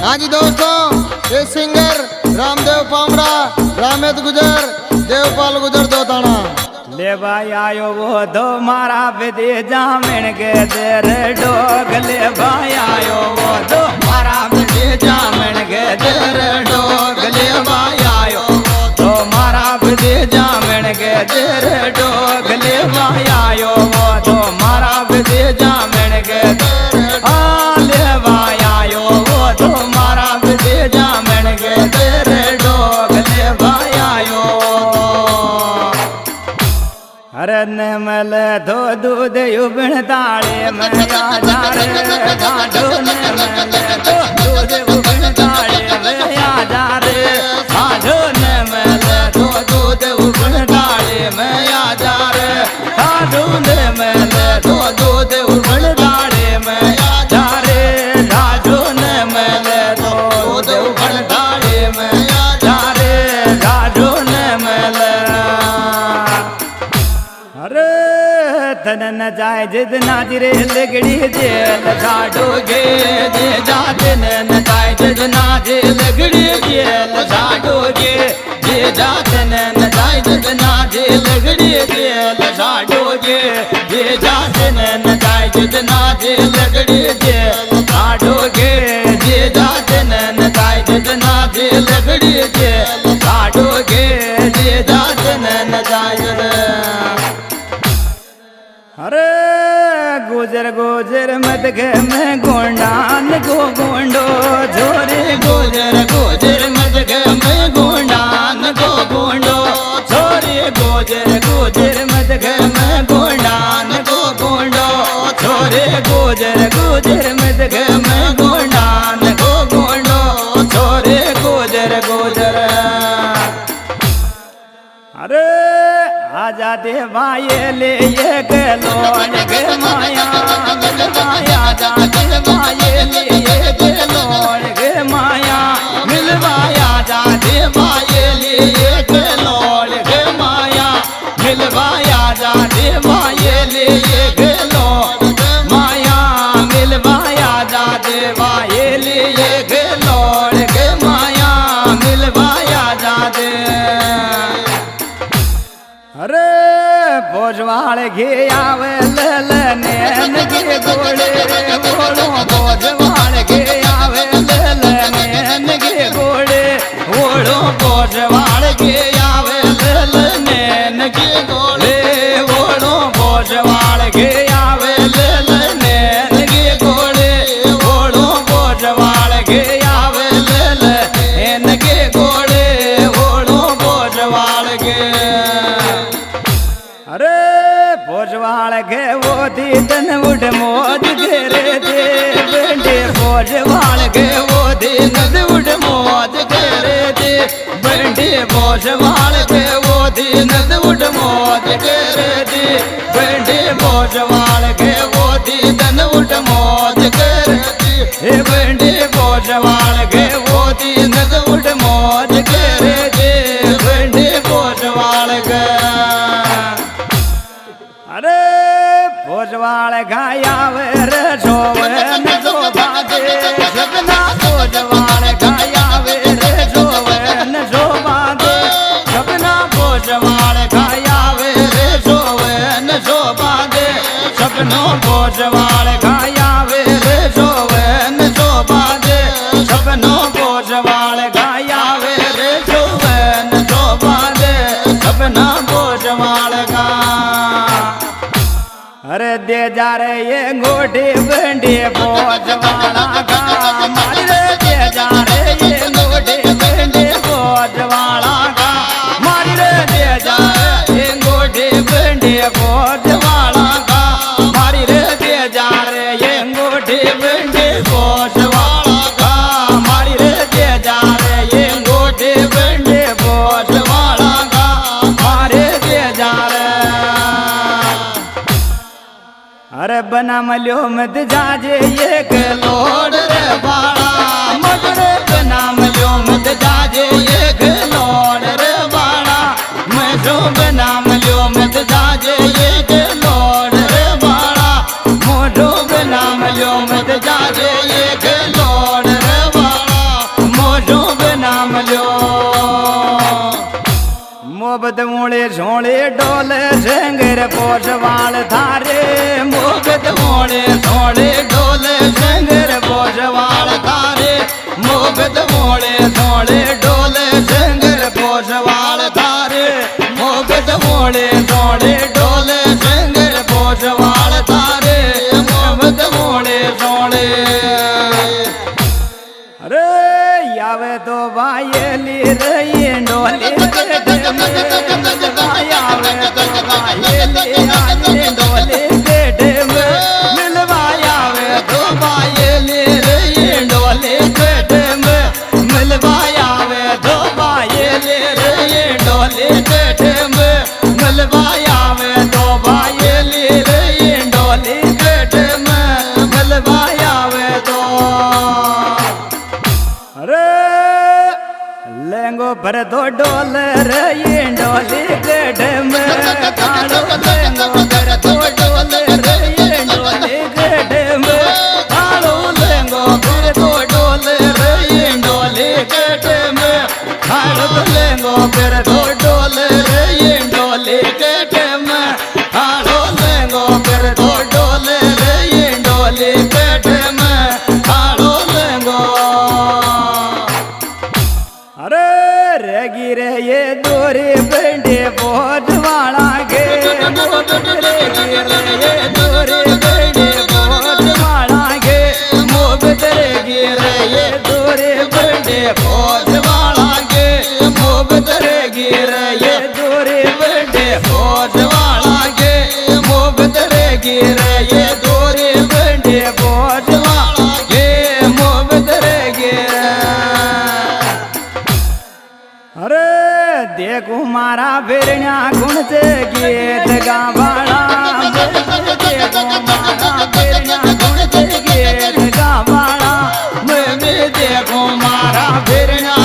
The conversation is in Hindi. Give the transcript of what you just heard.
हाँ जी दोस्तों, ये सिंगर रामदेव पामरा, रामेद गुजर, देवपाल गुजर दो ताना। ले भाई आयो वो दो मारा विधि जामिन के देर डोग। ले भाई आयो वो दो मारा विधि जामिन के देर डोग। ले भाई आयो तो मारा विधि जामिन के देर डोग। ले भाई आयो वो दो मारा विधि जामिन के ले भाई आयो वो दो मारा विधि जामिन के देर डोग। ले भाई आयो अरे ने मले दो दूध उबण ताले में आजा रे ढाढो। ने मले दो दूध उबण ताले में आजा रे ढाढो। ने मले दो दूध उबण ताले में आजा रे ढाढो। ने मले दो दूध उबण ताले में आजा रे ढाढो। ने मले दो दूध उबण ताले में आजा रे ढाढो। ने मले अरे तन न जाए जिद नाजरे लगड़ी जेल झाड़ोगे। जे जाते न जाए जिद नाजे लगड़ी जेल झाड़ोगे। जे जाते न जाए जिद नाजे लगड़ी जेल झाड़ोगे। जे जाते न जाए जिद नाजे लगड़ी जेल झाड़ोगे। जे जाते न जाए जिद नाजे लगड़ी जेल झाड़ोगे। जे जाते न जाए अरे गुजर गुजर मत गे मैं गोंडान गो गोंडो झोरे। गुजर गुजर मत गे मैं गोंडान गो गोंडो झोरे। गुजर गुजर मत गे मैं गोंडान गो गोंडो झोरे। गुजर गुजर मत गे मैं गोंडान गो गोंडो झोरे। गुजर गुजर अरे आजा दे माये ले ये गलोन गे माया मिलवाया। जा दे माये ले ये गलोन गे माया मिलवाया। जा दे माये ले ये गलोन गे माया मिलवाया। जा दे माये ले ये गलोन माया मिलवाया। जा दे माये ले ये गलोन गे माया मिलवाया। जा दे अरे भोजवाल घे आवे ललनेन के गोड़े बोलो। भोजवाल घे आवे ललनेन के गोड़े बोलो। भोजवाल घे आवे ललनेन के गोड़े बोलो। भोजवाल घे आवे ललनेन के गोड़े बोलो। भोजवाल घे आवे ललनेन के गोड़े बोलो। भोजवाल घे अरे भोजवाल गे वो दीदन उठ मौज घेरे दे बंडे। भोजवाल गे वो दीदन उठ मौज घेरे दे बंडे। भोजवाल गे वो दीदन उठ मौज घेरे दे बंडे। भोजवाल गे वो दीदन उठ मौज घेरे दे बंडे। भोजवाल गे वो दीदन उठ मौज घेरे दे बंडे। भोजवाल गे अरे भोजवाल गाया वर जोवन जो बाजे सपना। भोजवाल गाया वर जोवन जो बाजे सपना। भोजवाल गाया वर जोवन जो बाजे सपनो। भोजवाल गाया वर जोवन जो बाजे सपनो। भोजवाल गाया वर जोवन जो बाजे सपना। भोजवाल गा अरे दे जा रे ये गोटे बंडे भोजवाला का मारी रे। दे जा रे ये गोटे बंडे भोजवाला का मारी रे। दे जा रे ये गोटे बंडे भोजवाला का मारी रे। दे जा रे ये गोटे बंडे भोजवाला का मारी रे। दे जा रे ये गोटे बंडे भोजवाला का मारे। दे जा रे अरे बना मल्यो मत जाजे ये गलोड़ रे बाड़ा। मगरे बना मल्यो मत जाजे ये गलोड़ रे बाड़ा। मजो बना मल्यो मत जाजे ये गलोड़ रे बाड़ा। मोजो बना मल्यो मत जाजे ये गलोड़ रे बाड़ा। मोहब्बत मोड़े झोड़े डोले झंगर पोषवाल थारे मोहब्बत मोड़े झोड़े डोले झंगर पोषवाल थारे मोहब्बत मोड़े झोड़े डोले झंगर पोषवाल थारे मोहब्बत मोड़े झोड़े डोले झंगर पोषवाल थारे मोहब्बत मोड़े झोड़े अरे यावे तो बायली रही डोले आवे तो बायली आने डोले गेटे में मिलवाया वे तो बायली रही डोले गेटे में मिलवाया वे तो बायली रही डोले गेटे में मिलवाया वे तो बायली रही डोले गेटे में मिलवाया वे तो अरे लेंगो पर दो डोले रही डोले गेटे में कालो लेंगो पर दो डोले रही डोले गेटे में कालो लेंगो पर दो डोले रही डोले गेटे में कालो लेंगो पर दो डोले रही डोले गेटे में कालो लेंगो पर दो डोले रही डोले गेटे में कालो लेंगो अरे रेगी रे ये दोरे बंडे बोझ वाला गे रेगी रे ये दोरे बंडे बोझ वाला गे मोहब्बत रेगी रे ये दोरे बंडे बोझ वाला गे मोहब्बत रेगी रे ये दोरे बंडे बोझ वाला गे मोहब्बत रेगी रे ये दोरे बंडे बोझ वाला गे मोहब्बत रेगी अरे देखो मारा फिरण्या गुण से गीत गावाला देखो मारा फिरण्या गुण से गीत गावाला मैं भी देखो मारा फिरण्या